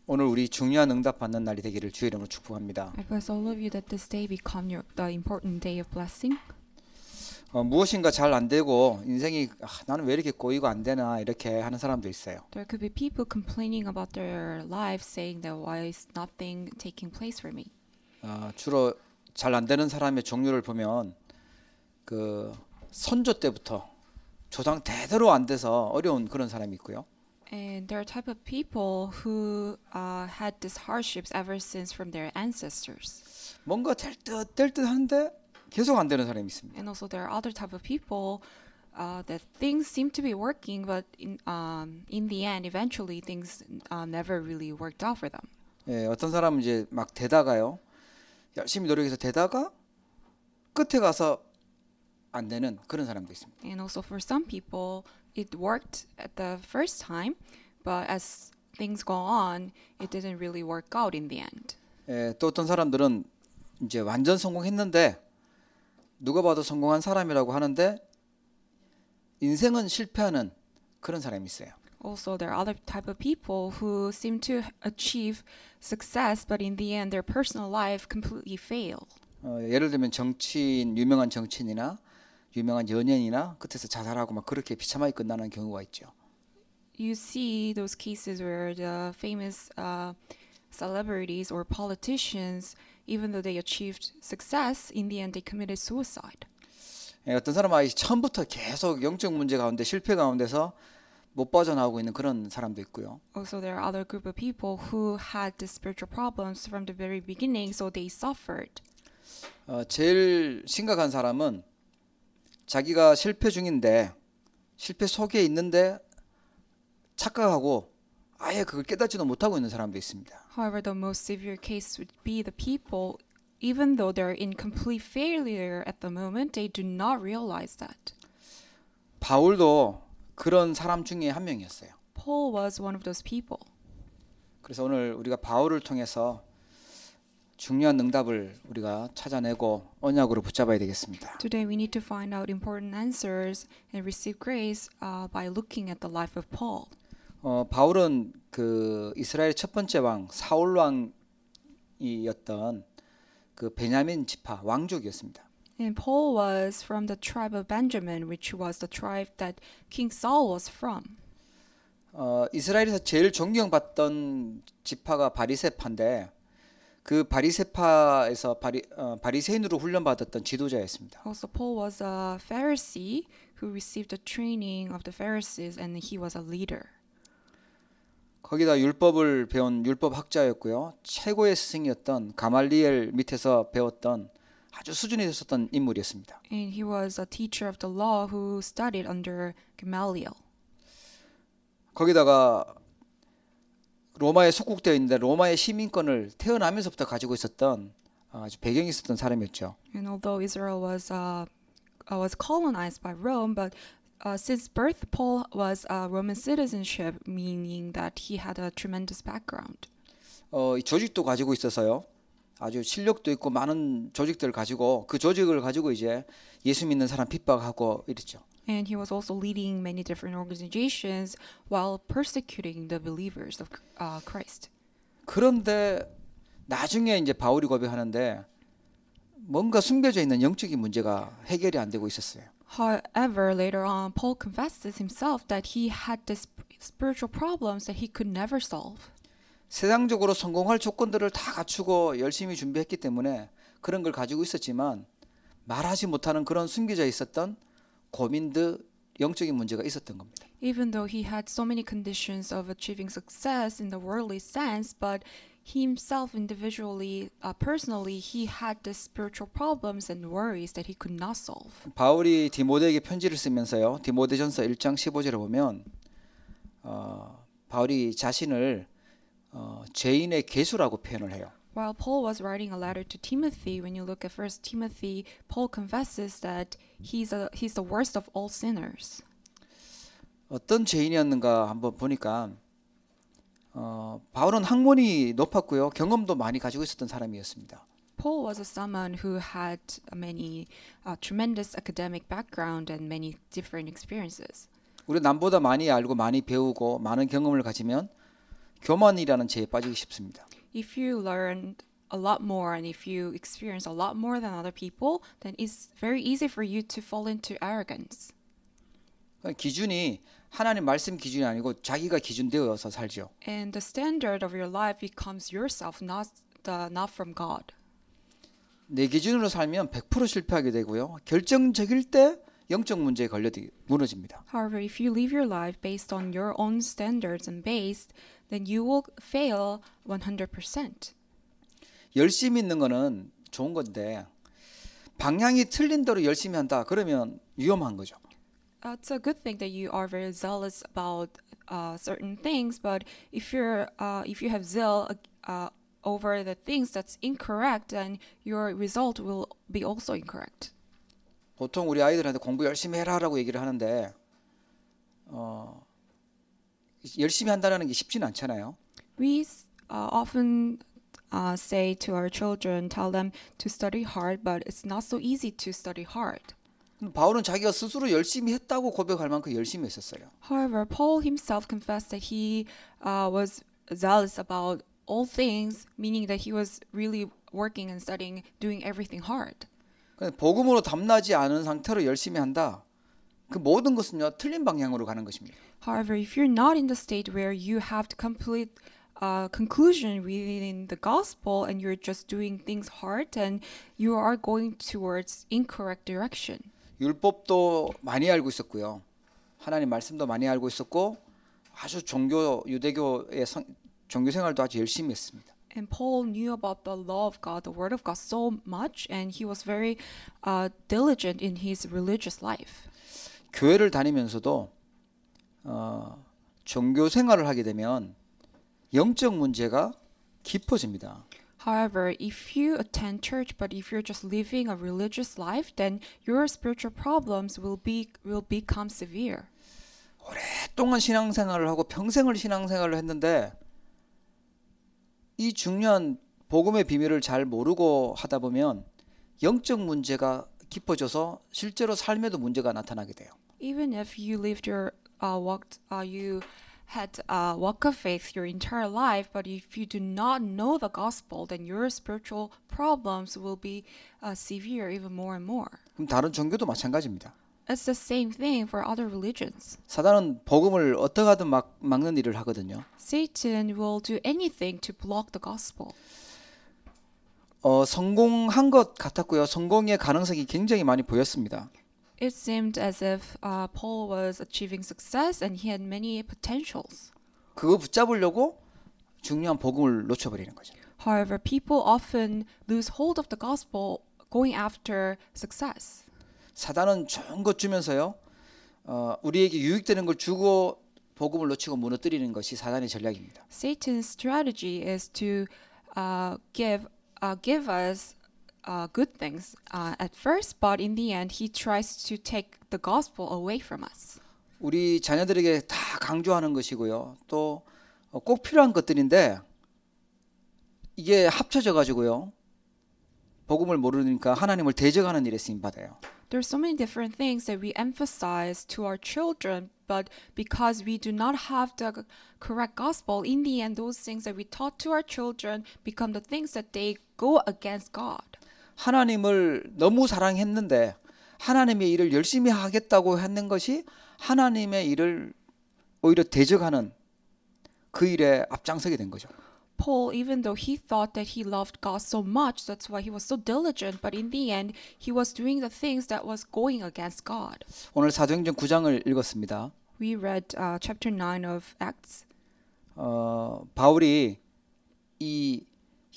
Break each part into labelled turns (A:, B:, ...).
A: 오늘 우리 중요한 응답 받는 날이 되기를 주의 이름으로 축복합니다.
B: I bless all of you that this day become the important day of blessing.
A: 무엇인가 잘 안 되고 인생이 나는 왜 이렇게 꼬이고 안 되나 이렇게 하는 사람도 있어요.
B: There could be people complaining about their lives, saying that why is nothing taking place for me.
A: 주로 잘 안 되는 사람의 종류를 보면 그 선조 때부터 조상 대대로 안 돼서 어려운 그런 사람이 있고요.
B: And there are type of people who had these hardships ever since from their ancestors.
A: 뭔가 될 듯 하는데 계속 안 되는 사람이 있습니다.
B: And also there are other type of people that things seem to be working, but in the end, eventually things never really worked out for them.
A: 예, 어떤 사람은 이제 막 되다가요. 열심히 노력해서 되다가 끝에 가서 안 되는 그런 사람도 있습니다.
B: And also for some people, it worked at the first time, but as things go on, it didn't really work out in the end.
A: 예, 또 어떤 사람들은 이제 완전 성공했는데 누가 봐도 성공한 사람이라고 하는데 인생은 실패하는 그런 사람이 있어요.
B: Also, there are other type of people who seem to achieve success, but in the end, their personal life completely fail.
A: 예를 들면 정치인, 유명한 정치인이나 유명한 연예인이나 끝에서 자살하고 막 그렇게 비참하게 끝나는 경우가 있죠.
B: You see those cases where the famous celebrities or politicians, even though they achieved success, in the end they committed suicide.
A: 예, 어떤 사람은 처음부터 계속 영적 문제 가운데 실패 가운데서 못 빠져나오고 있는 그런 사람도 있고요.
B: Also, there are other group of people who had the spiritual problems from the very beginning, so they suffered.
A: 제일 심각한 사람은 자기가 실패 중인데 실패 속에 있는데 착각하고 아예 그걸 깨닫지도 못하고 있는 사람도 있습니다.
B: However, the most severe case would be the people, even though they're in complete failure at the moment, they do not realize that.
A: 바울도 그런 사람 중에 한 명이었어요.
B: Paul was one of those people.
A: 그래서 오늘 우리가 바울을 통해서 중요한 응답을 우리가 찾아내고 언약으로 붙잡아야 되겠습니다.
B: Today we need to find out important answers and receive grace by looking at the life of Paul.
A: 바울은 그 이스라엘 첫 번째 왕 사울 왕이었던 그 베냐민 지파 왕족이었습니다.
B: And Paul was from the tribe of Benjamin, which was the tribe that King Saul was from.
A: 이스라엘에서 제일 존경받던 지파가 바리새파인데 그 바리새파에서 바리새인으로 훈련받았던 지도자였습니다.
B: Also, Paul was a Pharisee who received the training of the Pharisees, and he was a leader.
A: 거기다 율법을 배운 율법학자였고요. 최고의 스승이었던 가말리엘 밑에서 배웠던 아주 수준이 있었던 인물이었습니다.
B: And he was a teacher of the law who studied under Gamaliel.
A: 거기다가 로마에 속국되어 있는데 로마의 시민권을 태어나면서부터 가지고 있었던 아주 배경이 있었던 사람이었죠.
B: And although Israel was colonized by Rome, but since birth, Paul was a Roman citizenship, meaning that he had a tremendous background.
A: 이 조직도 가지고 있어서요. 아주 실력도 있고 많은 조직들을 가지고 그 조직을 가지고 이제 예수 믿는 사람 핍박하고 이랬죠.
B: And he was also leading many different organizations while persecuting the believers of Christ.
A: 그런데 나중에 이제 바울이 고백하는데 뭔가 숨겨져 있는 영적인 문제가 해결이 안 되고 있었어요.
B: However, later on, Paul confesses himself that he had this spiritual problems that he could never solve.
A: 세상적으로 성공할 조건들을 다 갖추고 열심히 준비했기 때문에 그런 걸 가지고 있었지만 말하지 못하는 그런 숨겨져 있었던 고민들, 영적인 문제가 있었던 겁니다.
B: Even though he had so many conditions of achieving success in the worldly sense, but he himself individually, personally, he had the spiritual problems and worries that he could not solve.
A: 바울이 디모데에게 편지를 쓰면서요. 디모데전서 1장 15절에 보면 바울이 자신을 죄인의 괴수라고 표현을 해요.
B: While Paul was writing a letter to Timothy, when you look at 1 Timothy, Paul confesses that he's the worst of all sinners.
A: 어떤 죄인이었는가 한번 보니까 바울은 학문이 높았고요. 경험도 많이 가지고 있었던 사람이었습니다.
B: Paul was someone who had many tremendous academic background and many different experiences.
A: 우리 남보다 많이 알고 많이 배우고 많은 경험을 가지면 교만이라는 죄에 빠지기 쉽습니다.
B: If you learn a lot more and if you experience a lot more than other people, then it's very easy for you to fall into arrogance.
A: 그러니까 기준이 하나님 말씀 기준이 아니고 자기가 기준 되어서 살죠.
B: And the standard of your life becomes yourself, not from God.
A: 내 기준으로 살면 100% 실패하게 되고요. 결정적일 때 영적 문제에 걸려 무너집니다.
B: However, if you live your life based on your own standards and base, then you will fail 100%.
A: 열심히 있는 거는 좋은 건데 방향이 틀린 대로 열심히 한다. 그러면 위험한 거죠.
B: It's a good thing that you are very zealous about certain things, but if you have zeal over the things that's incorrect, then your result will be also incorrect.
A: 보통 우리 아이들한테 공부 열심히 해라라고 얘기를 하는데 열심히 한다는 게 쉽지는 않잖아요.
B: We often say to our children, tell them to study hard, but it's not so easy to study hard.
A: 바울은 자기가 스스로 열심히 했다고 고백할 만큼 열심히 했었어요.
B: However, Paul himself confessed that he was zealous about all things, meaning that he was really working and studying, doing everything hard.
A: 복음으로 담나지 않은 상태로 열심히 한다. 그 모든 것은요 틀린 방향으로 가는 것입니다.
B: However, if you're not in the state where you have to complete conclusion within the gospel and you're just doing things hard, then you are going towards incorrect direction.
A: 율법도 많이 알고 있었고요. 하나님 말씀도 많이 알고 있었고 아주 유대교의 종교 생활도 아주 열심히 했습니다.
B: And Paul knew about the law of God, the word of God so much, and he was very diligent in his religious life.
A: 교회를 다니면서도 종교 생활을 하게 되면 영적 문제가 깊어집니다.
B: However, if you attend church, but if you're just living a religious life, then your spiritual problems will become severe.
A: 오랫동안 신앙생활을 하고 평생을 신앙생활을 했는데 이 중요한 복음의 비밀을 잘 모르고 하다 보면 영적 문제가 깊어져서 실제로 삶에도 문제가 나타나게 돼요.
B: Even if you lived your you had a walk of faith your entire life, but if you do not know the gospel, then your spiritual problems will be severe even more and more.
A: 그럼 다른 종교도 마찬가지입니다.
B: It's the same thing for other religions.
A: 사단은 복음을 어떻게 하든 막는 일을 하거든요.
B: Satan will do anything to block the gospel.
A: 성공한 것 같았고요. 성공의 가능성이 굉장히 많이 보였습니다.
B: It seemed as if Paul was achieving success and he had many potentials.
A: 그거 붙잡으려고 중요한 복음을 놓쳐버리는 거죠.
B: However, people often lose hold of the gospel going after success.
A: 사단은 좋은 것 주면서요. 우리에게 유익되는 걸 주고 복음을 놓치고 무너뜨리는 것이 사단의 전략입니다.
B: Satan's strategy is to give us good things at first, but in the end, he tries to take the gospel away from us.
A: 우리 자녀들에게 다 강조하는 것이고요. 또 꼭 필요한 것들인데 이게 합쳐져 가지고요. 복음을 모르니까 하나님을 대적하는 일에 쓰임 받아요.
B: There's so many different things that we emphasize to our children, but because we do not have the correct gospel, in the end, those things that we taught to our children become the things that they go against God.
A: 하나님을 너무 사랑했는데 하나님의 일을 열심히 하겠다고 했는 것이 하나님의 일을 오히려 대적하는 그 일에 앞장서게 된 거죠.
B: Paul, even though he thought that he loved God so much, that's why he was so diligent, but in the end, he was doing the things that was going against God.
A: 오늘 사도행전 9장을 읽었습니다.
B: We read chapter 9 of Acts.
A: 바울이 이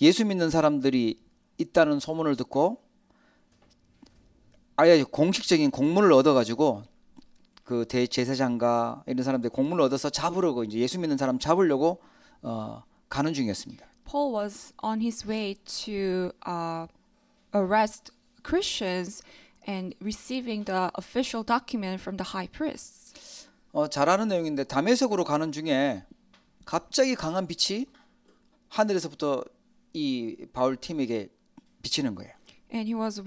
A: 예수 믿는 사람들이 있다는 소문을 듣고 아예 공식적인 공문을 얻어가지고 그 대제사장과 이런 사람들 공문을 얻어서 잡으려고 이제 예수 믿는 사람 잡으려고 가는 중이었습니다.
B: Paul was on his way to arrest Christians and receiving the official document from the high priests.
A: 잘 아는 내용인데 다메섹으로 가는 중에 갑자기 강한 빛이 하늘에서부터 이 바울 팀에게 비치는 거예요.
B: And he was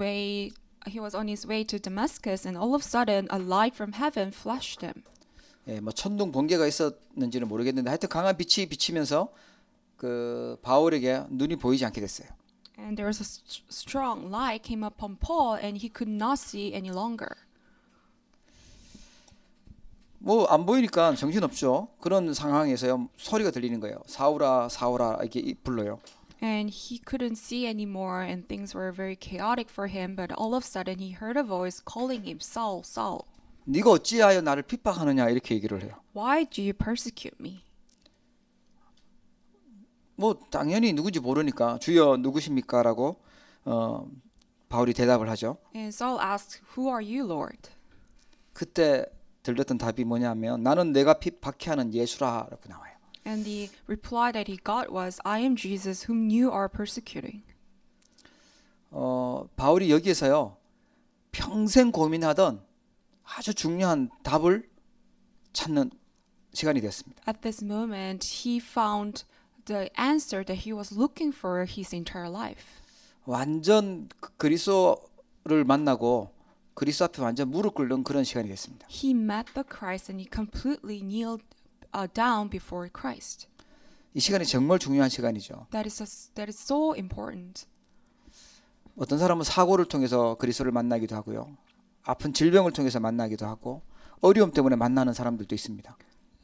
B: on his way to Damascus, and all of a sudden a light from heaven flashed him.
A: 뭐 천둥 번개가 있었는지는 모르겠는데 하여튼 강한 빛이 비치면서 그 바울에게 눈이 보이지 않게 됐어요.
B: And there was a strong light came upon Paul, and he could not see any longer.
A: 뭐 안 보이니까 정신없죠. 그런 상황에서요 소리가 들리는 거예요. 사울아 사울아 이렇게 불러요.
B: And he couldn't see anymore, and things were very chaotic for him. But all of a sudden, he heard a voice calling him, Saul, Saul.
A: 네가 어찌하여 나를 핍박하느냐 이렇게 얘기를 해요.
B: Why do you persecute me?
A: 뭐 당연히 누군지 모르니까 주여 누구십니까라고 바울이 대답을 하죠.
B: And Saul asked, Who are you, Lord?
A: 그때 들렸던 답이 뭐냐면 나는 내가 박해하는 예수라라고 나와요.
B: And the reply that he got was, I am Jesus whom you are persecuting.
A: 바울이 여기에서요 평생 고민하던 아주 중요한 답을 찾는 시간이 됐습니다.
B: At this moment, he found the answer that he was looking for his entire life.
A: 완전 그리스도를 만나고 그리스도 앞에 완전 무릎 꿇는 그런 시간이 됐습니다.
B: He met the Christ and he completely kneeled down before Christ.
A: 이 시간이 정말 중요한 시간이죠.
B: That is so important.
A: 어떤 사람은 사고를 통해서 그리스도를 만나기도 하고요. 아픈 질병을 통해서 만나기도 하고 어려움 때문에 만나는 사람들도 있습니다.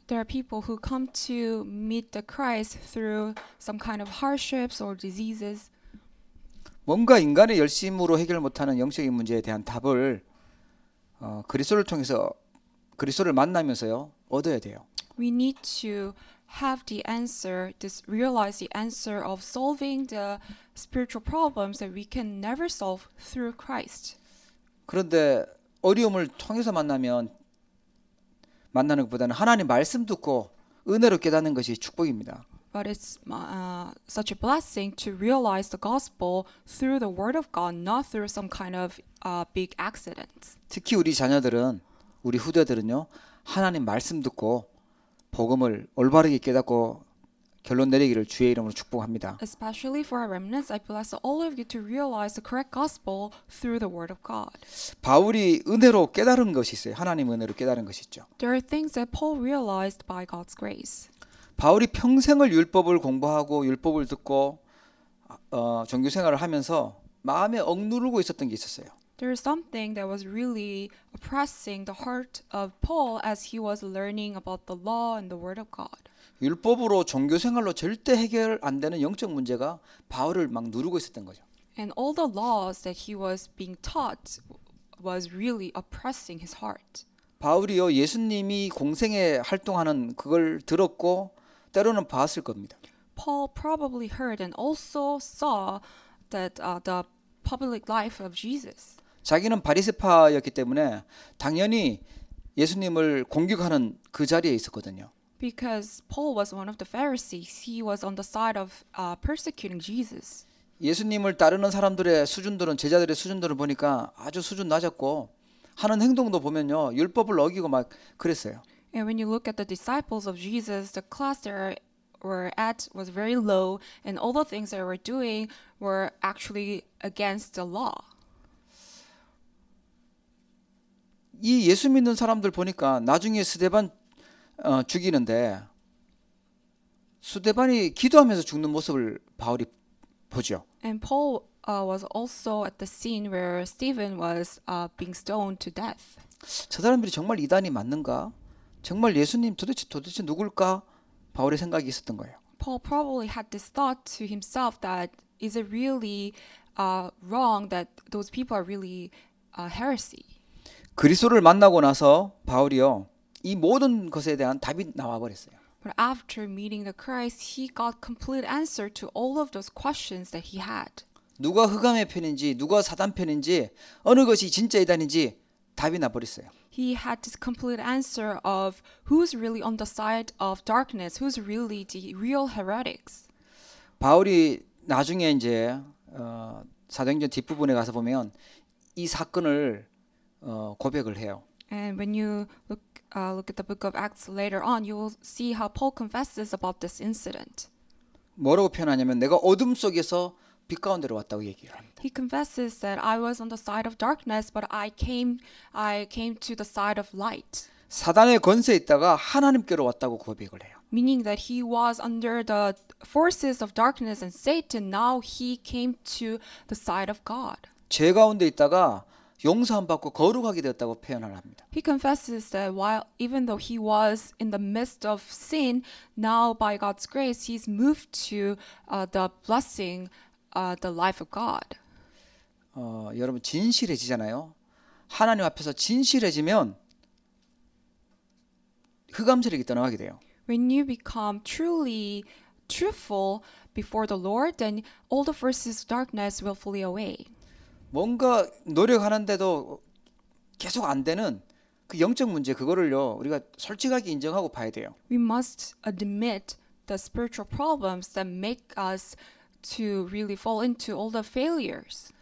B: There are people who come to meet the Christ through some kind of hardships or diseases.
A: 뭔가 인간의 열심으로 해결 못하는 영적인 문제에 대한 답을 그리스도를 통해서 그리스도를 만나면서요 얻어야 돼요.
B: We need to have the answer, realize the answer of solving the spiritual problems that we can never solve through Christ.
A: 그런데 어려움을 통해서 만나는 것보다는 하나님 말씀 듣고 은혜로 깨닫는 것이 축복입니다.
B: But it's such a blessing to realize the gospel through the word of God, not through some kind of big accidents.
A: 특히 우리 자녀들은 우리 후대들은요 하나님 말씀 듣고 복음을 올바르게 깨닫고 결론 내리기를 주의 이름으로 축복합니다.
B: Especially for our remnants, I bless all of you to realize the correct gospel through the word of God.
A: 바울이 은혜로 깨달은 것이 있어요. 하나님 은혜로 깨달은 것이 있죠.
B: There are things that Paul realized by God's grace.
A: 바울이 평생을 율법을 공부하고 율법을 듣고 종교 생활을 하면서 마음에 억누르고 있었던 게 있었어요.
B: There is something that was really oppressing the heart of Paul as he was learning about the law and the word of God.
A: 율법으로 종교 생활로 절대 해결 안 되는 영적 문제가 바울을 막 누르고 있었던 거죠.
B: And all the laws that he was being taught was really oppressing his heart.
A: 바울이요 예수님이 공생에 활동하는 그걸 들었고 때로는 봤을 겁니다.
B: Paul probably heard and also saw that the public life of Jesus.
A: 자기는 바리새파였기 때문에 당연히 예수님을 공격하는 그 자리에 있었거든요.
B: Because Paul was one of the Pharisees, he was on the side of persecuting Jesus.
A: 예수님을 따르는 사람들의 수준들은 제자들의 수준들을 보니까 아주 수준 낮았고 하는 행동도 보면요 율법을 어기고 막 그랬어요.
B: And when you look at the disciples of Jesus, the class they were at was very low, and all the things they were doing were actually against the law.
A: 이 예수 믿는 사람들 보니까 나중에 스데반 죽이는데 스데반이 기도하면서 죽는 모습을 바울이 보죠.
B: And Paul was also at the scene where Stephen was being stoned to death.
A: 저 사람들이 정말 이단이 맞는가? 정말 예수님 도대체 누굴까? 바울의 생각이 있었던 거예요.
B: Paul probably had this thought to himself that is it really wrong that those people are really heresy.
A: 그리스도를 만나고 나서 바울이요 이 모든 것에 대한 답이 나와 버렸어요.
B: But after meeting the Christ, he got complete answer to all of those questions that he had.
A: 누가 흑암의 편인지 누가 사단 편인지 어느 것이 진짜 이단인지 답이 나 버렸어요.
B: He had this complete answer of who's really on the side of darkness, who's really the real heretics.
A: 바울이 나중에 이제 사도행전 뒷부분에 가서 보면 이 사건을 고백을 해요.
B: And when you look at the book of Acts later on, you will see how Paul confesses about this incident.
A: 뭐라고 표현하냐면 내가 어둠 속에서 빛 가운데로 왔다고 얘기를 합니다.
B: He confesses that I was on the side of darkness, but I came to the side of light.
A: 사단의 권세에 있다가 하나님께로 왔다고 고백을 해요.
B: Meaning that he was under the forces of darkness and Satan. Now he came to the side of God.
A: 죄 가운데 있다가 용서함 받고 거룩하게 되었다고 표현을 합니다.
B: He confesses that while even though he was in the midst of sin, now by God's grace he's moved to the blessing, the life of God.
A: 여러분 진실해지잖아요. 하나님 앞에서 진실해지면 흑암 세력이 떠나가게 돼요.
B: When you become truly truthful before the Lord, then all the forces of darkness will flee away.
A: 뭔가 노력하는데도 계속 안 되는 그 영적 문제 그거를요 우리가 솔직하게 인정하고 봐야 돼요.
B: We must admit the spiritual problems that make us to really fall into all the failures.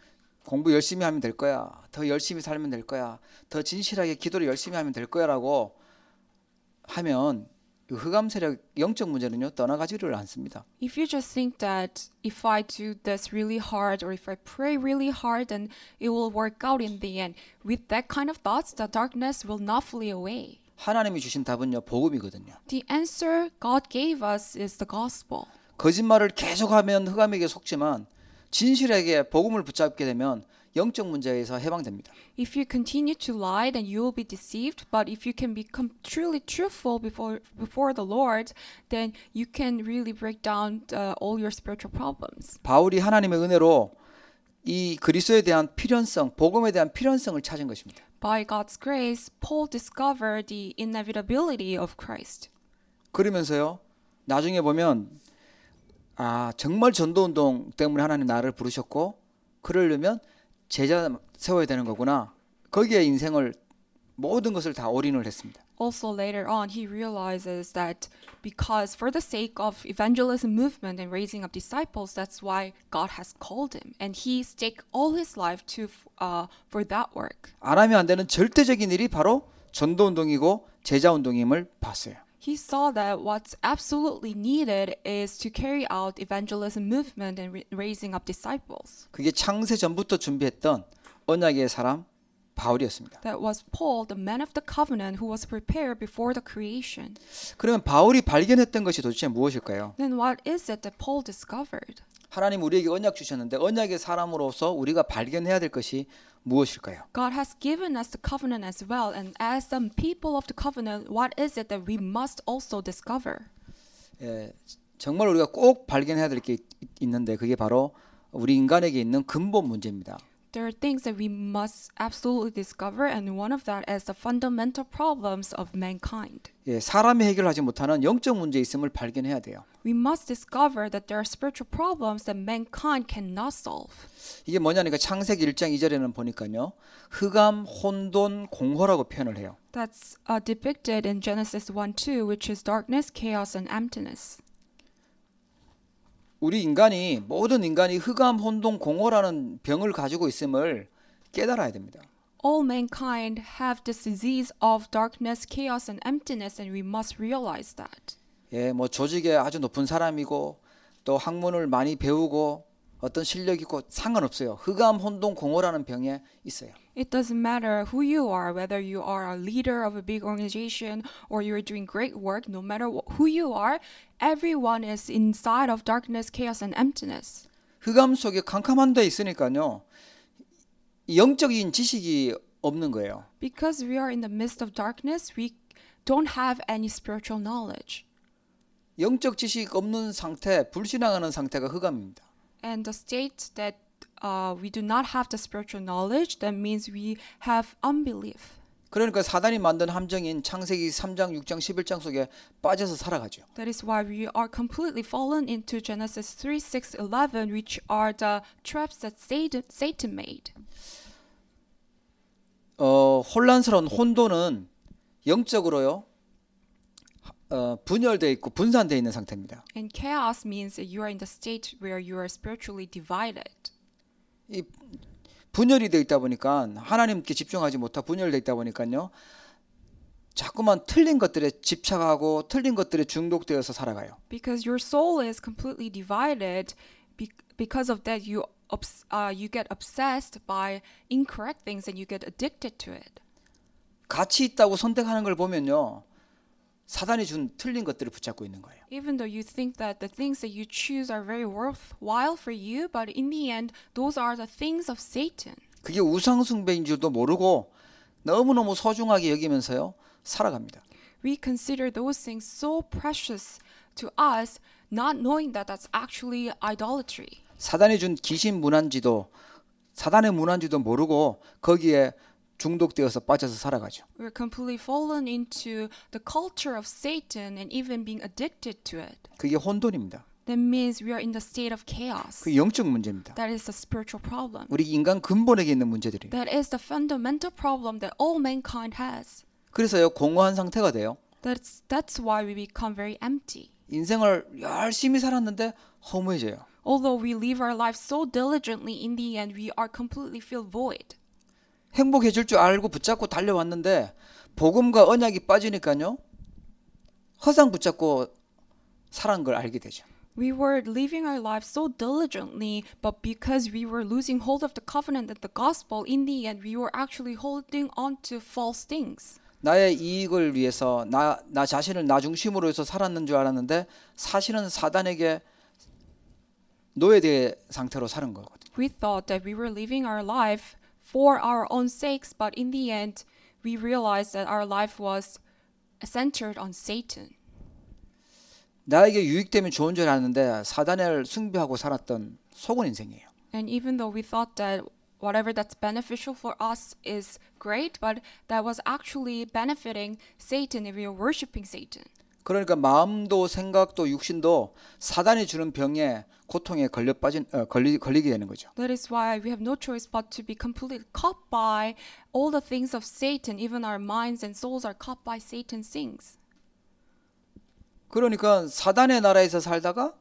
A: 공부 열심히 하면 될 거야. 더 열심히 살면 될 거야. 더 진실하게 기도를 열심히 하면 될 거야라고 하면 그 흑암 세력 영적 문제는요 떠나가지를 않습니다.
B: If you just think that if I do this really hard or if I pray really hard, then it will work out in the end. With that kind of thoughts, the darkness will not flee away.
A: 하나님이 주신 답은요 복음이거든요.
B: The answer God gave us is the gospel.
A: 거짓말을 계속하면 흑암에게 속지만 진실하게 복음을 붙잡게 되면 영적 문제에서 해방됩니다.
B: If you continue to lie, then you will be deceived. But if you can become truly truthful before the Lord, then you can really break down all your spiritual problems.
A: 바울이 하나님의 은혜로 이 그리스도에 대한 필연성, 복음에 대한 필연성을 찾은 것입니다.
B: By God's grace, Paul discovered the inevitability of Christ.
A: 그러면서요 나중에 보면 정말 전도운동 때문에 하나님 나를 부르셨고 그러려면 제자 세워야 되는 거구나. 거기에 인생을 모든 것을 다 올인을 했습니다.
B: Also later on, he realizes that because for the sake of evangelism movement and raising up disciples, that's why God has called him, and he staked all his life to for that work.
A: 안 하면 안 되는 절대적인 일이 바로 전도운동이고 제자운동임을 봤어요.
B: He saw that what's absolutely needed is to carry out evangelism movement and raising up disciples.
A: 그게 창세 전부터 준비했던 언약의 사람 바울이었습니다.
B: That was Paul, the man of the covenant, who was prepared before the creation.
A: 그러면 바울이 발견했던 것이 도대체 무엇일까요?
B: Then what is it that Paul discovered?
A: 하나님 우리에게 언약 주셨는데 언약의 사람으로서 우리가 발견해야 될 것이 무엇일까요?
B: God has given us the covenant as well, and as the people of the covenant, what is it that we must also discover?
A: 정말 우리가 꼭 발견해야 될 게 있는데 그게 바로 우리 인간에게 있는 근본 문제입니다.
B: There are things that we must absolutely discover, and one of that is the fundamental problems of mankind.
A: 사람이 해결하지 못하는 영적 문제 있음을 발견해야 돼요.
B: We must discover that there are spiritual problems that mankind cannot solve.
A: 이게 뭐냐니까 창세기 1장 2절에는 보니까요. 흑암, 혼돈, 공허라고 표현을 해요.
B: That's depicted in Genesis 1:2, which is darkness, chaos, and emptiness.
A: 우리 모든 인간이 흑암, 혼돈, 공허라는 병을 가지고 있음을 깨달아야 됩니다.
B: All mankind have this disease of darkness, chaos, and emptiness, and we must realize that.
A: 조직에 아주 높은 사람이고 또 학문을 많이 배우고 어떤 실력 있고 상관없어요. 흑암, 혼돈, 공허라는 병에 있어요.
B: It doesn't matter who you are, whether you are a leader of a big organization or you're doing great work, no matter who you are, everyone is inside of darkness, chaos, and emptiness.
A: 흑암 속에 캄캄한 데 있으니까요. 영적인 지식이 없는 거예요.
B: Because we are in the midst of darkness, we don't have any spiritual knowledge.
A: 영적 지식 없는 상태, 불신앙하는 상태가 흑암입니다.
B: And the state that we do not have the spiritual knowledge, that means we have unbelief.
A: 그러니까 사단이 만든 함정인 창세기 3장, 6장, 11장 속에 빠져서 살아가죠.
B: That is why we are completely fallen into Genesis 3, 6, 11, which are the traps that Satan made.
A: 혼란스러운 혼돈은 영적으로요. 분열되어 있고 분산되어 있는 상태입니다.
B: And chaos means that you are in the state where you are spiritually divided.
A: 이 분열이 되어 있다 보니까 하나님께 집중하지 못하고 분열되어 있다 보니까요. 자꾸만 틀린 것들에 집착하고 틀린 것들에 중독되어서 살아가요.
B: Because your soul is completely divided, because of that you get obsessed by incorrect things and you get addicted to it.
A: 가치 있다고 선택하는 걸 보면요. 사단이 준 틀린 것들을 붙잡고 있는 거예요.
B: Even though you think that the things that you choose are very worthwhile for you, but in the end, those are the things of Satan.
A: 그게 우상숭배인 줄도 모르고 너무너무 소중하게 여기면서요. 살아갑니다.
B: We consider those things so precious to us, not knowing that that's actually idolatry.
A: 사단이 준 귀신 문안지도 사단의 문안지도 모르고 거기에 중독되어서 빠져서 살아가죠.
B: We're completely fallen into the culture of Satan and even being addicted to it.
A: 그게 혼돈입니다.
B: That means we are in the state of chaos.
A: 그게 영적 문제입니다.
B: That is the spiritual problem.
A: 우리 인간 근본에게 있는 문제들이에요.
B: That is the fundamental problem that all mankind has.
A: 그래서요 공허한 상태가 돼요.
B: That's why we become very empty.
A: 인생을 열심히 살았는데 허무해져요.
B: Although we live our lives so diligently, in the end we are completely feel void.
A: 행복해질 줄 알고 붙잡고 달려왔는데 복음과 언약이 빠지니까요. 허상 붙잡고 살아간 걸 알게 되죠.
B: We were living our lives so diligently, but because we were losing hold of the covenant and the gospel, in the end we were actually holding on to false things.
A: 나의 이익을 위해서 나 자신을 나 중심으로 해서 살았는 줄 알았는데 사실은 사단에게 노예된 상태로 사는 거거든요.
B: We thought that we were living our life for our own sakes, but in the end we realized that our life was centered on Satan.
A: 나에게 유익되면 좋은 줄 알았는데 사단을 숭배하고 살았던 속은 인생이에요.
B: And even though we thought that whatever that's beneficial for us is great, but that was actually benefiting Satan if we were worshiping Satan.
A: 그러니까 마음도 생각도 육신도 사단이 주는 병에 고통에 걸리게 되는 거죠.
B: That is why we have no choice but to be completely caught by all the things of Satan. Even our minds and souls are caught by Satan's things.
A: 그러니까 사단의 나라에서 살다가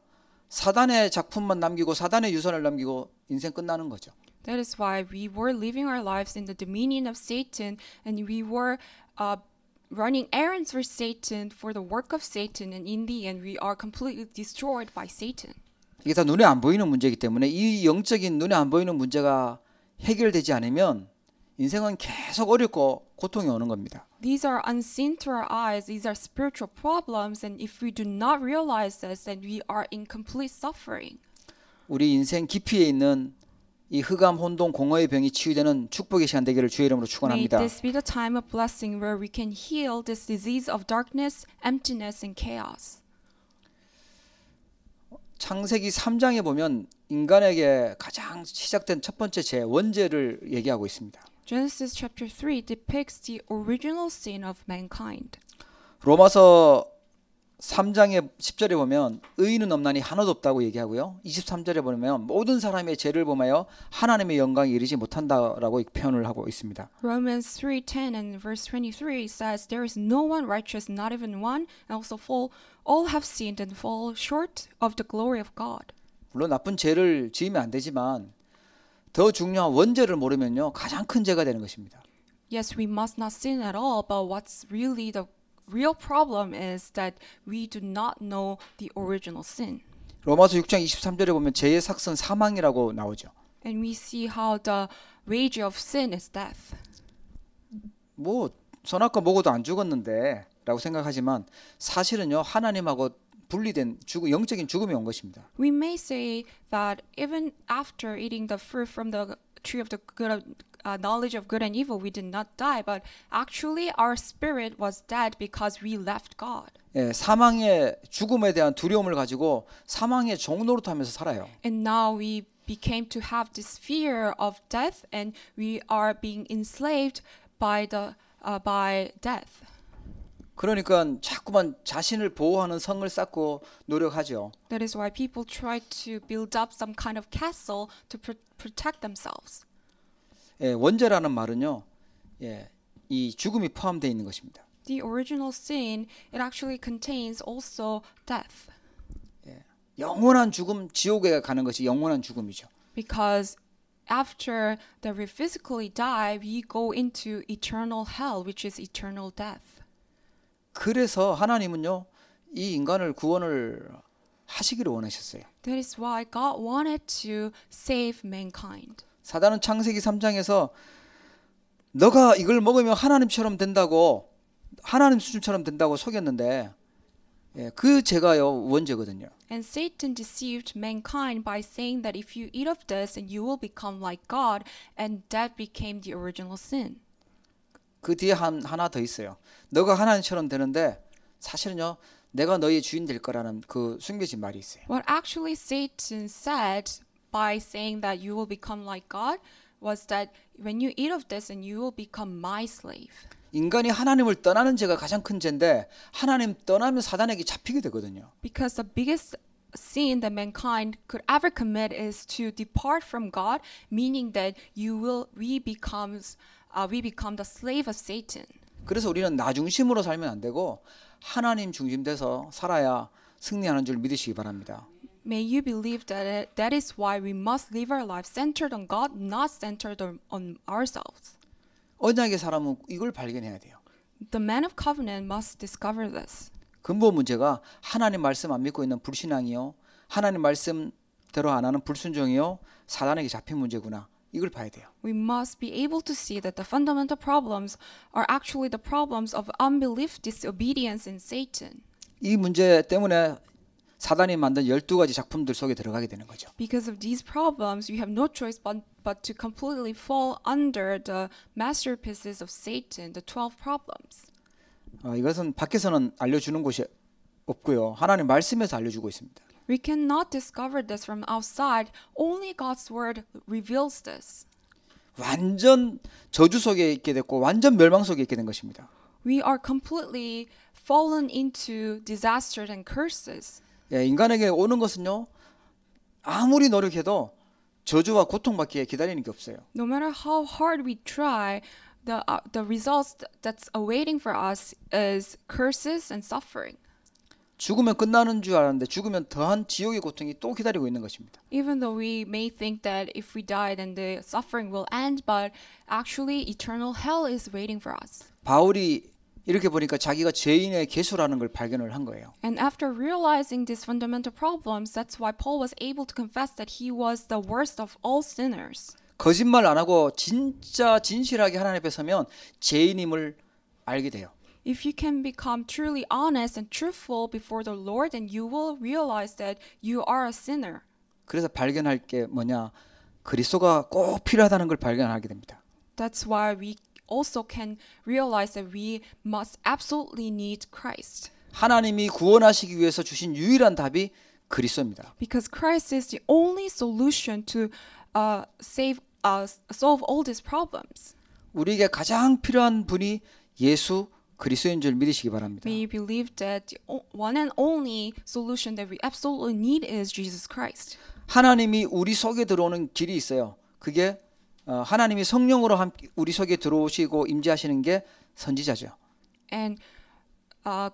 A: 사단의 작품만 남기고 사단의 유산을 남기고 인생 끝나는 거죠.
B: That is why we were living our lives in the dominion of Satan, and we were running errands for Satan, for the work of Satan, and in the end we are completely destroyed by Satan.
A: 이게 다 눈에 안 보이는 문제이기 때문에 이 영적인 눈에 안 보이는 문제가 해결되지 않으면 인생은 계속 어렵고 고통이 오는 겁니다.
B: These are unseen to our eyes. These are spiritual problems, and if we do not realize this, then we are in complete suffering.
A: 우리 인생 깊이에 있는 이 흑암, 혼돈, 공허의 병이 치유되는 축복의 시간 되기를 주의 이름으로
B: May
A: 축원합니다.
B: this be the time of blessing where we can heal this disease of darkness, emptiness, and chaos.
A: 창세기 3장에 보면 인간에게 가장 시작된 첫 번째 죄, 원죄를 얘기하고 있습니다.
B: Genesis chapter 3 depicts the original sin of mankind.
A: 로마서 3장의 10절에 보면 의인은 없나니 하나도 없다고 얘기하고요. 23절에 보면 모든 사람의 죄를 범하여 하나님의 영광에 이르지 못한다라고 표현을 하고 있습니다.
B: Romans 3:10 and verse 23 says, "There is no one righteous, not even one, and also all have sinned and fall short of the glory of God."
A: 물론 나쁜 죄를 지으면 안 되지만 더 중요한 원죄를 모르면요 가장 큰 죄가 되는 것입니다.
B: Yes, we must not sin at all, but what's really the real problem is that we do not know the original sin.
A: 로마서 6장 23절에 보면 죄의 삭선 사망이라고 나오죠.
B: And we see how the wage of sin is death.
A: 뭐 선악과 먹어도 안 죽었는데 라고 생각하지만 사실은요 하나님하고 분리된 영적인 죽음이 온 것입니다.
B: We may say that even after eating the fruit from the tree of the knowledge of good and evil, we did not die, but actually our spirit was dead because we left God.
A: 예, 사망의 죽음에 대한 두려움을 가지고 사망의 종노릇하면서 살아요.
B: And now we became to have this fear of death, and we are being enslaved by death.
A: 그러니까 자꾸만 자신을 보호하는 성을 쌓고 노력하죠.
B: That is why people try to build up some kind of castle to protect themselves.
A: 예, 원죄라는 말은요, 예, 이 죽음이 포함되어 있는 것입니다.
B: The original sin, it actually contains also death.
A: 예, 영원한 죽음, 지옥에 가는 것이 영원한 죽음이죠.
B: Because after that we physically die, we go into eternal hell, which is eternal death.
A: 그래서 하나님은요, 이 인간을 구원을 하시기를 원하셨어요.
B: That is why God wanted to save mankind.
A: 사단은 창세기 3장에서 너가 이걸 먹으면 하나님처럼 된다고, 하나님 수준처럼 된다고 속였는데, 예, 그 죄가요 원죄거든요.
B: And Satan deceived mankind by saying that if you eat of this and you will become like God, and that became the original sin.
A: 그 뒤에 하나 더 있어요. 너가 하나님처럼 되는데 사실은요 내가 너의 주인 될 거라는 그 숨겨진 말이 있어요.
B: What actually Satan said by saying that you will become like God was that when you eat of this and you will become my slave.
A: 인간이 하나님을 떠나는 죄가 가장 큰 죄인데 하나님 떠나면 사단에게 잡히게 되거든요.
B: Because the biggest sin that mankind could ever commit is to depart from God, meaning that we become the slave of Satan.
A: 그래서 우리는 나 중심으로 살면 안 되고 하나님 중심돼서 살아야 승리하는 줄 믿으시기 바랍니다.
B: May you believe that is why we must live our life centered on God, not centered on ourselves.
A: 언약의 사람은 이걸 발견해야 돼요.
B: The man of covenant must discover this.
A: 근본 문제가 하나님 말씀 안 믿고 있는 불신앙이요, 하나님 말씀대로 안 하는 불순종이요, 사단에게 잡힌 문제구나. 이걸 봐야 돼요.
B: We must be able to see that the fundamental problems are actually the problems of unbelief, disobedience, and Satan.
A: 이 문제 때문에 사단이 만든 12가지 작품들 속에 들어가게 되는 거죠.
B: Because of these problems, we have no choice but to completely fall under the masterpieces of Satan, the 12 problems.
A: 이것은 밖에서는 알려주는 곳이 없고요. 하나님 말씀에서 알려주고 있습니다.
B: We cannot discover this from outside. Only God's word reveals this.
A: 완전 저주 속에 있게 됐고 완전 멸망 속에 있게 된 것입니다.
B: We are completely fallen into disaster and curses.
A: 예, 인간에게 오는 것은요. 아무리 노력해도 저주와 고통밖에 기다리는 게 없어요.
B: No matter how hard we try, the results that's awaiting for us is curses and suffering.
A: 죽으면 끝나는 줄 알았는데 죽으면 더한 지옥의 고통이 또 기다리고 있는 것입니다.
B: Even though we may think that if we die then the suffering will end, but actually eternal hell is waiting for us.
A: 바울이 이렇게 보니까 자기가 죄인의 개수라는 걸 발견을 한 거예요.
B: And after realizing these fundamental problems, that's why Paul was able to confess that he was the worst of all sinners.
A: 거짓말 안 하고 진짜 진실하게 하나님 앞에 서면 죄인임을 알게 돼요.
B: If you can become truly honest and truthful before the Lord, then you will realize that you are a sinner.
A: 그래서 발견할 게 뭐냐? 그리스도가 꼭 필요하다는 걸 발견하게 됩니다.
B: That's why we also can realize that we must absolutely need Christ.
A: 하나님이 구원하시기 위해서 주신 유일한 답이 그리스도입니다.
B: Because Christ is the only solution to solve all these problems.
A: 우리에게 가장 필요한 분이 예수 그리스도인 줄 믿으시기 바랍니다.
B: May you believe that the one and only solution that we absolutely need is Jesus Christ.
A: 하나님이 우리 속에 들어오는 길이 있어요. 그게 하나님이 성령으로 우리 속에 들어오시고 임재하시는 게 선지자죠.
B: And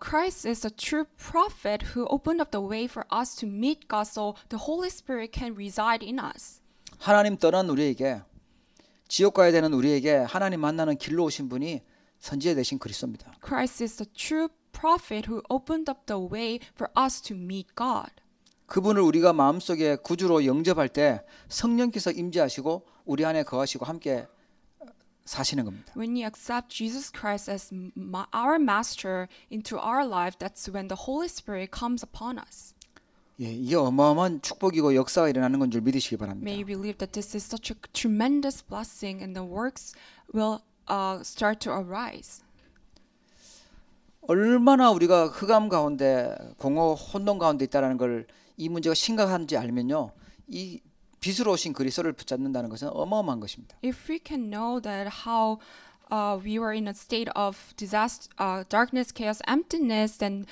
B: Christ is the true prophet who opened up the way for us to meet God, so the Holy Spirit can reside in us.
A: 하나님 떠난 우리에게 지옥 가야 되는 우리에게 하나님 만나는 길로 오신 분이 선지자 되신 그리스도입니다.
B: Christ is the true prophet who opened up the way for us to meet God.
A: 그분을 우리가 마음속에 구주로 영접할 때 성령께서 임재하시고 우리 안에 거하시고 함께 사시는 겁니다.
B: When you accept Jesus Christ as our master into our life, that's when the Holy Spirit comes upon us.
A: 예, 이게 어마어마한 축복이고 역사가 일어나는 건 줄 믿으시기 바랍니다.
B: May you believe that this is such a tremendous blessing and the works will start to arise.
A: 얼마나 우리가 흑암 가운데 공허 혼돈 가운데 있다는 걸 이 문제가 심각한지 알면요. 이 빛으로 오신 그리스도를 붙잡는다는 것은 어마어마한 것입니다.
B: If we can know that how we were in a state of disaster, darkness, chaos, emptiness, then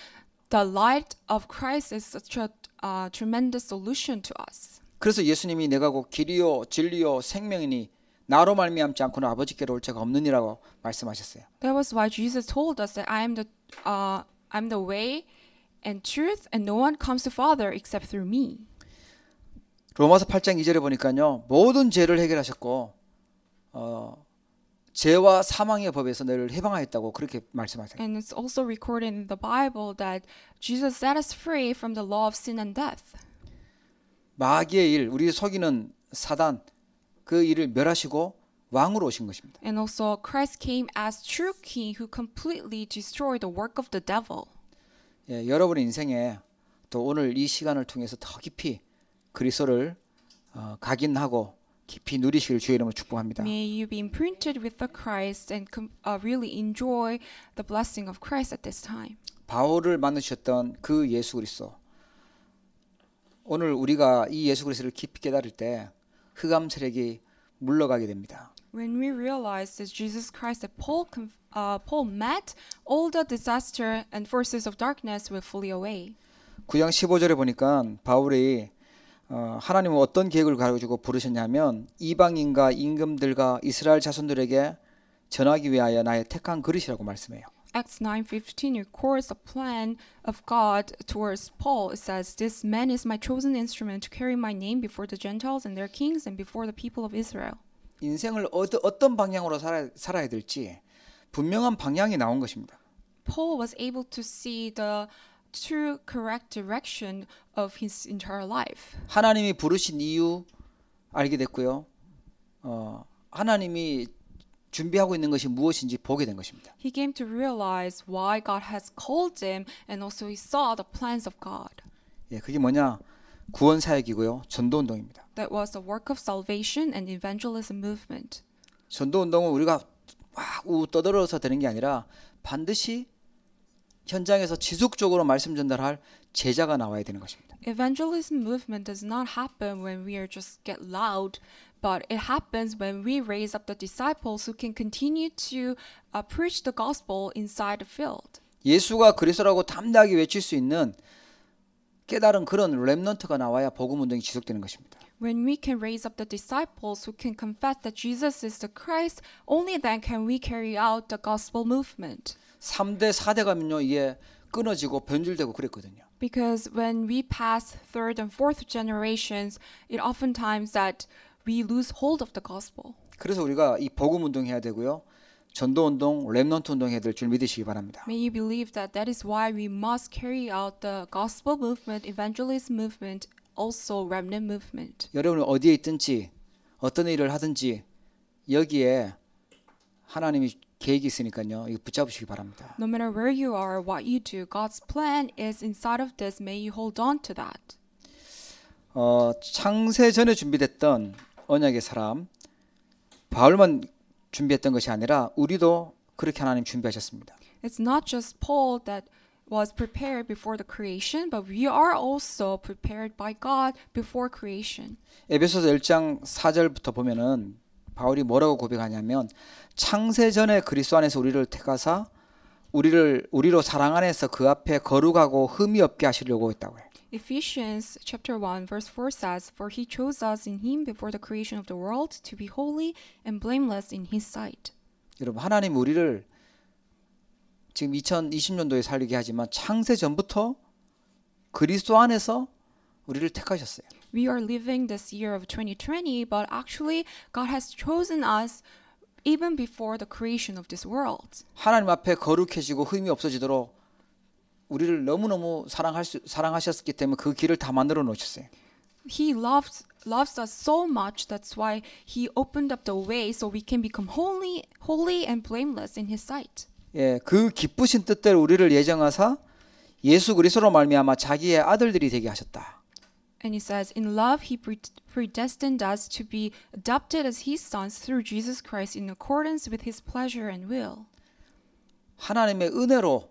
B: the light of Christ is such a tremendous solution to us.
A: 그래서 예수님이 내가 곧 길이요 진리요 생명이니 나로 말미암지 않고는 아버지께로 올 자가 없느니라고 말씀하셨어요.
B: That was why Jesus told us that I'm the way and truth, and no one comes to Father except through me.
A: 로마서 8장 2절에 보니까요. 모든 죄를 해결하셨고 죄와 사망의 법에서 너를 해방하였다고 그렇게 말씀하세요.
B: And it's also recorded in the Bible that Jesus set us free from the law of sin and death.
A: 마귀의 일, 우리 속이는 사단 그 일을 멸하시고 왕으로 오신 것입니다.
B: And also Christ came as true king who completely destroyed the work of the devil.
A: 예, 여러분의 인생에 또 오늘 이 시간을 통해서 더 깊이 그리스도를 각인하고 깊이 누리시길 주의 이름으로 축복합니다.
B: May you be imprinted with the Christ and really enjoy the blessing of Christ at this time.
A: 바울을 만나셨던 그 예수 그리스도. 오늘 우리가 이 예수 그리스도를 깊이 깨달을 때 흑암 세력이 물러가게 됩니다.
B: When we realize that Jesus Christ that Paul met, all the disaster and forces of darkness will flee away.
A: 9장 15절에 보니까 바울이 하나님은 어떤 계획을 가지고 부르셨냐면 이방인과 임금들과 이스라엘 자손들에게 전하기 위하여 나의 택한 그릇이라고 말씀해요.
B: Acts 9:15 records the plan of God towards Paul. It says, "This man is my chosen instrument to carry my name before the Gentiles and their kings and before the people of Israel."
A: 인생을 어떤 방향으로 살아야 될지 분명한 방향이 나온 것입니다.
B: Paul was able to see the true correct direction of his entire life.
A: 하나님이 부르신 이유 알게 됐고요. 하나님이 준비하고 있는 것이 무엇인지 보게 된 것입니다.
B: He came to realize why God has called him and also he saw the plans of God.
A: 예, 그게 뭐냐? 구원 사역이고요. 전도 운동입니다.
B: That was the work of salvation and evangelism movement.
A: 전도 운동은 우리가 막 떠들어서 되는 게 아니라 반드시 현장에서 지속적으로 말씀 전달할 제자가 나와야 되는 것입니다.
B: Evangelism movement does not happen when we are just get loud, but it happens when we raise up the disciples who can continue to preach the gospel inside the field.
A: 예수가 그리스도라고 담대하게 외칠 수 있는 깨달은 그런 렘넌트가 나와야 복음 운동이 지속되는 것입니다.
B: When we can raise up the disciples who can confess that Jesus is the Christ, only then can we carry out the gospel movement.
A: 3대, 4대 가면요. 이게 끊어지고 변질되고 그랬거든요.
B: Because when we pass third and fourth generations, it oftentimes that we lose hold of the gospel.
A: 그래서 우리가 이 복음 운동 해야 되고요. 전도 운동, 렘넌트 운동 해야 될 줄 믿으시기 바랍니다.
B: May you believe that that is why we must carry out the gospel movement, evangelism movement, also remnant movement.
A: 여러분이 어디에 있든지 어떤 일을 하든지 여기에 하나님이 계획이 있으니까요. 이거 붙잡으시기 바랍니다.
B: No matter where you are, what you do, God's plan is inside of this. May you hold on to that.
A: 창세 전에 준비됐던 언약의 사람 바울만 준비했던 것이 아니라 우리도 그렇게 하나님 준비하셨습니다.
B: It's not just Paul that was prepared before the creation, but we are also prepared by God before creation.
A: 에베소서 1장 4절부터 보면은 바울이 뭐라고 고백하냐면 창세 전에 그리스도 안에서 우리를 택하사 우리로 사랑 안에서 그 앞에 거룩하고 흠이 없게 하시려고 했다고 해요.
B: Ephesians chapter 1 verse 4 says, "For he chose us in him before the creation of the world to be holy and blameless in his sight."
A: 여러분 하나님 우리를 지금 2020년도에 살게 하지만 창세 전부터 그리스도 안에서 우리를 택하셨어요.
B: We are living this year of 2020, but actually God has chosen us even before the creation of this world.
A: 하나님 앞에 거룩해지고 흠이 없어지도록 우리를 너무너무 사랑하셨기 때문에 그 길을 다 만들어 놓으셨어요.
B: He loves us so much. That's why he opened up the way so we can become holy and blameless in his sight.
A: 예, 그 기쁘신 뜻대로 우리를 예정하사 예수 그리스도로 말미암아 자기의 아들들이 되게 하셨다.
B: And he says, in love, he predestined us to be adopted as his sons through Jesus Christ in accordance with his pleasure and will.
A: 하나님의 은혜로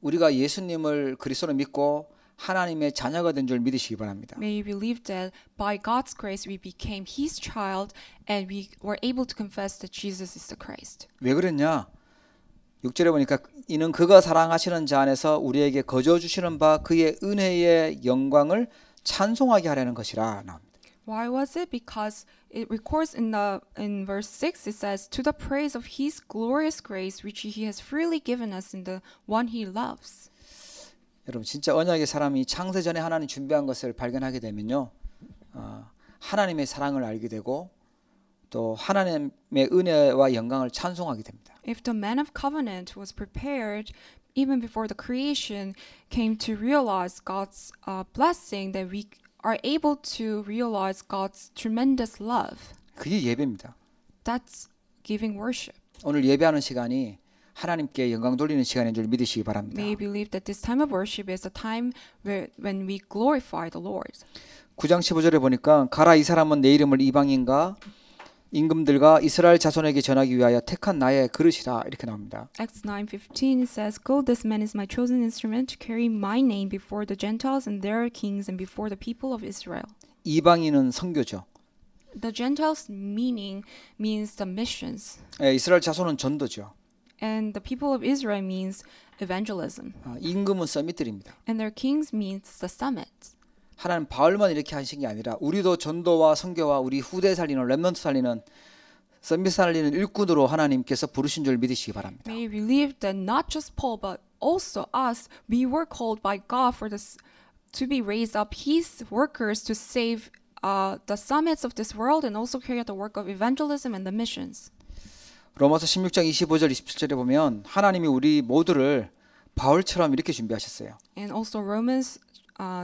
A: 우리가 예수님을 그리스도로 믿고 하나님의 자녀가 된 줄 믿으시기 바랍니다.
B: May you believe that by God's grace we became his child and we were able to confess that Jesus is the Christ.
A: 왜 그랬냐? 6절에 보니까 이는 그가 사랑하시는 자 안에서 우리에게 거저 주시는 바 그의 은혜의 영광을 찬송하게 하려는 것이라 나옵니다.
B: Why was it? Because it records in verse 6 it says, "To the praise of his glorious grace which he has freely given us in the one he loves."
A: 여러분 진짜 언약의 사람이 창세 전에 하나님 준비한 것을 발견하게 되면요, 하나님의 사랑을 알게 되고 또 하나님의 은혜와 영광을 찬송하게 됩니다.
B: If the man of covenant was prepared even before the creation came to realize God's blessing, then we are able to realize God's tremendous love.
A: 그게 예배입니다.
B: That's giving worship.
A: 오늘 예배하는 시간이 하나님께 영광 돌리는 시간인 줄 믿으시기 바랍니다.
B: May you believe that this time of worship is a time when we glorify the Lord.
A: 9장 15절에 보니까 가라 이 사람은 내 이름을 이방인과 임금들과 이스라엘 자손에게 전하기 위하여 택한 나의 그릇이라 이렇게 나옵니다.
B: Acts 9:15 says, "Go, this man is my chosen instrument to carry my name before the Gentiles and their kings and before the people of Israel."
A: 이방인은 선교죠.
B: The Gentiles means the missions,
A: 이스라엘 자손은 전도죠.
B: and the people of Israel means evangelism,
A: 임금은 서밋들입니다.
B: and their kings means the summits.
A: 하나님 바울만 이렇게 하신 게 아니라 우리도 전도와 선교와 우리 후대 살리는 렘넌트 살리는 서밋 살리는 일꾼으로 하나님께서 부르신 줄 믿으시기 바랍니다.
B: May you believe that not just Paul but also us, we were called by God for this to be raised up His workers to save the summits of this world and also carry out the work of evangelism and the missions.
A: 로마서 16장 25절 27절에 보면 하나님이 우리 모두를 바울처럼 이렇게 준비하셨어요.
B: And also Romans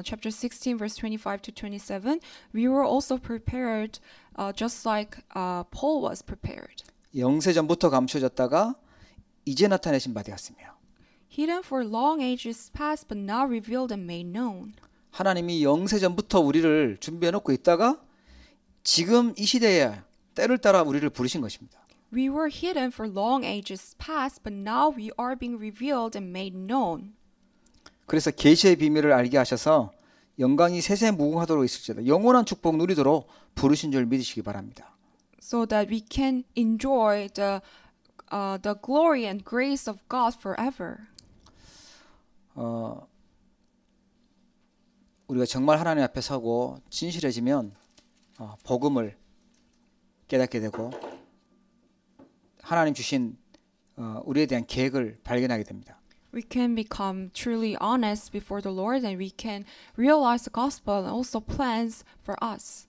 B: chapter 16 verse 25 to 27, we were also prepared just like Paul was prepared.
A: 영세전부터 감추어졌다가 이제 나타내신 바 되었으며
B: Hidden for long ages past but now revealed and made known.
A: 하나님이 영세전부터 우리를 준비해 놓고 있다가 지금 이 시대에 때를 따라 우리를 부르신 것입니다.
B: We were hidden for long ages past but now we are being revealed and made known.
A: 그래서 계시의 비밀을 알게 하셔서 영광이 세세무궁하도록 있을지어다 영원한 축복 누리도록 부르신 줄 믿으시기 바랍니다.
B: So that we can enjoy the glory and grace of God forever.
A: 우리가 정말 하나님 앞에 서고 진실해지면 복음을 깨닫게 되고 하나님 주신 우리에 대한 계획을 발견하게 됩니다.
B: We can become truly honest before the Lord and we can realize the gospel and also plans for us.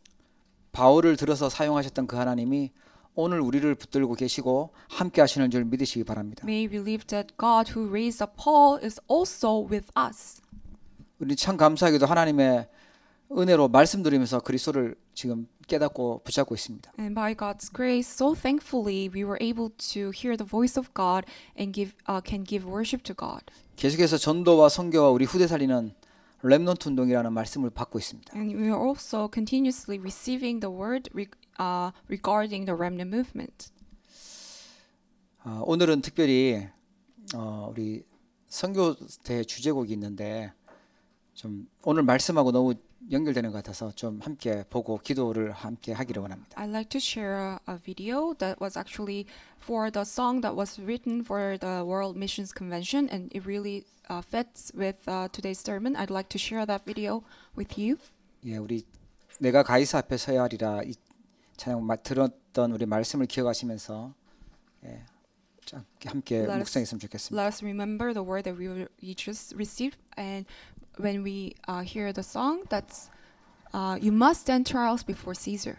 A: 바울을 들어서 사용하셨던 그 하나님이 오늘 우리를 붙들고 계시고 함께 하시는 줄 믿으시기 바랍니다.
B: May we believe that God who raised up Paul is also with us.
A: 우리 참 감사하게도 하나님의 은혜로 말씀드리면서 그리스도를 지금 깨닫고 붙잡고 있습니다.
B: And by God's grace, so thankfully, we were able to hear the voice of God and can give worship to God.
A: 계속해서 전도와 선교와 우리 후대 살리는 렘넌트 운동이라는 말씀을 받고 있습니다.
B: And we are also continuously receiving the word regarding the remnant movement.
A: 오늘은 특별히 우리 선교대 주제곡이 있는데 좀 오늘 말씀하고 너무 연결되는 것 같아서 좀 함께 보고 기도를 함께 하기를 원합니다.
B: I'd like to share a video that was actually for the song that was written for the World Missions Convention, and it really fits with today's sermon. I'd like to share that video with you.
A: 예, 우리 내가 가이사 앞에 서야 하리라 이 찬양 들었던 우리 말씀을 기억하시면서 예, 함께 묵상했으면 좋겠습니다.
B: Let us remember the word that we just received, and when we hear the song, that's you must stand trials before Caesar.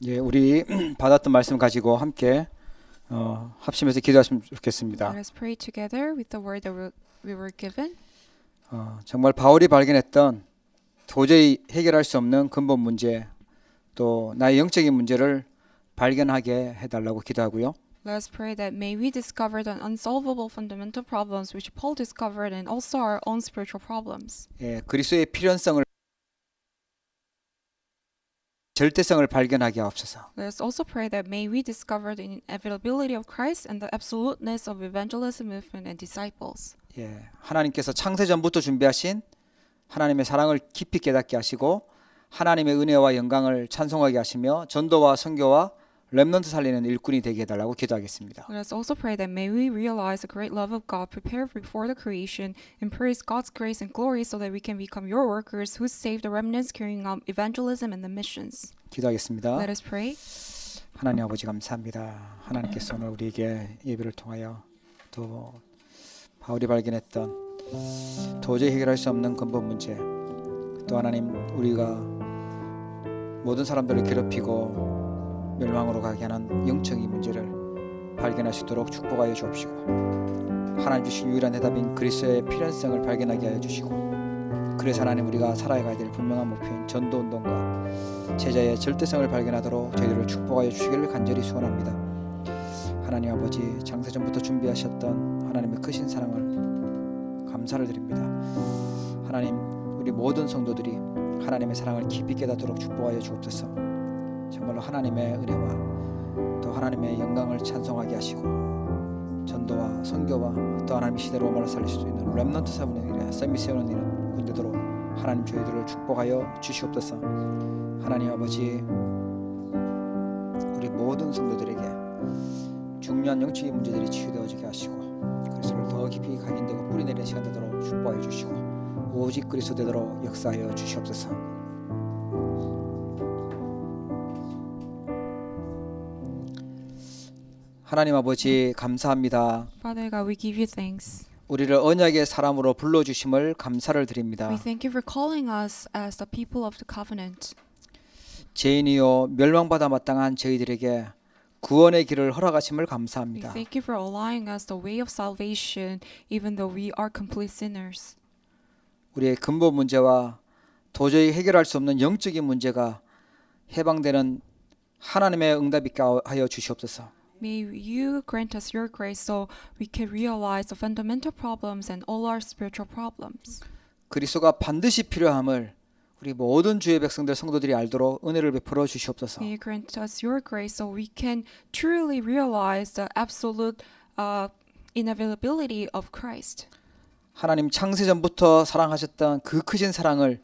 A: 예, 우리 받았던 말씀 가지고 함께 합심해서 기도하시면 좋겠습니다.
B: Let us pray together with the word that we were given.
A: 정말 바울이 발견했던 도저히 해결할 수 없는 근본 문제, 또 나의 영적인 문제를 발견하게 해달라고 기도하고요.
B: Let us pray that may we discover the unsolvable fundamental problems which Paul discovered and also our own spiritual problems.
A: 예, 그리스도의 필연성을 절대성을 발견하게 하옵소서.
B: Let us also pray that may we discover the inevitability of Christ and the absoluteness of evangelism movement and disciples.
A: 예, 하나님께서 창세 전부터 준비하신 하나님의 사랑을 깊이 깨닫게 하시고 하나님의 은혜와 영광을 찬송하게 하시며 전도와 선교와 렘넌트 살리는 일꾼이 되게 해달라고 기도하겠습니다.
B: Let us also pray that may we realize the great love of God prepared before the creation and praise God's grace and glory so that we can become your workers who save the remnants carrying out evangelism and the missions.
A: 기도하겠습니다.
B: Let us pray.
A: 하나님 아버지 감사합니다. 하나님께서 오늘 우리에게 예배를 통하여 또 바울이 발견했던 도저히 해결할 수 없는 근본 문제, 또 하나님 우리가 모든 사람들을 괴롭히고 멸망으로 가게 하는 영적인 문제를 발견할 수 있도록 축복하여 주옵시고 하나님 주신 유일한 대답인 그리스도의 필연성을 발견하게 하여 주시고 그래서 하나님 우리가 살아가야 될 분명한 목표인 전도운동과 제자의 절대성을 발견하도록 저희들을 축복하여 주시기를 간절히 소원합니다. 하나님 아버지 창세전부터 준비하셨던 하나님의 크신 사랑을 감사를 드립니다. 하나님 우리 모든 성도들이 하나님의 사랑을 깊이 깨닫도록 축복하여 주옵소서. 정말로 하나님의 은혜와 또 하나님의 영광을 찬송하게 하시고 전도와 선교와 또 하나님의 시대로 오만을 살릴 수 있는 렘넌트 세우는 일에 썸밋 세우는 일은 군대도록 하나님 저희들을 축복하여 주시옵소서. 하나님 아버지 우리 모든 성도들에게 중요한 영적인 문제들이 치유되어지게 하시고 그리스도를 더 깊이 각인되고 뿌리내리는 시간 되도록 축복하여 주시고 오직 그리스도 되도록 역사하여 주시옵소서. 하나님 아버지 감사합니다.
B: Father God, we give you thanks.
A: 우리를 언약의 사람으로 불러주심을 감사를 드립니다.
B: We thank you for calling us as the people of the covenant.
A: 죄인이요 멸망받아 마땅한 저희들에게 구원의 길을 허락하심을
B: We
A: 감사합니다.
B: thank you for allowing us the way of salvation even though we are complete sinners.
A: 우리의 근본 문제와 도저히 해결할 수 없는 영적인 문제가 해방되는 하나님의 응답 있게 하여 주시옵소서.
B: May you grant us your grace so we can realize the fundamental problems and all our spiritual problems.
A: 그리스도가 반드시 필요함을 우리 모든 주의 백성들 성도들이 알도록 은혜를 베풀어 주시옵소서.
B: May you grant us your grace so we can truly realize the absolute inevitability of Christ.
A: 하나님 창세 전부터 사랑하셨던 그 크신 사랑을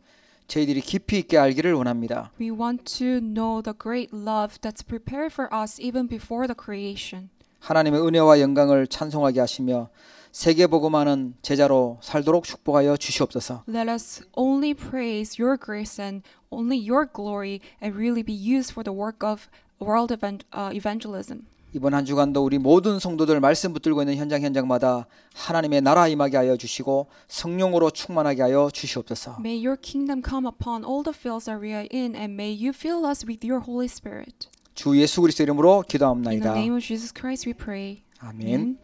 A: 저희들이 깊이 있게 알기를 원합니다.
B: We want to know the great love that's prepared for us even before the creation.
A: 하나님의 은혜와 영광을 찬송하게 하시며 세계 복음하는 제자로 살도록 축복하여 주시옵소서.
B: Let us only praise your grace and only your glory and really be used for the work of world evangelism.
A: 이번 한 주간도 우리 모든 성도들 말씀 붙들고 있는 현장마다 하나님의 나라 임하게 하여 주시고 성령으로 충만하게 하여 주시옵소서.
B: May your kingdom come upon all the fields that we are in and may you fill us with your Holy Spirit.
A: 주 예수 그리스도 이름으로
B: In the
A: 기도합나이다.
B: name of Jesus Christ we pray.
A: 아멘.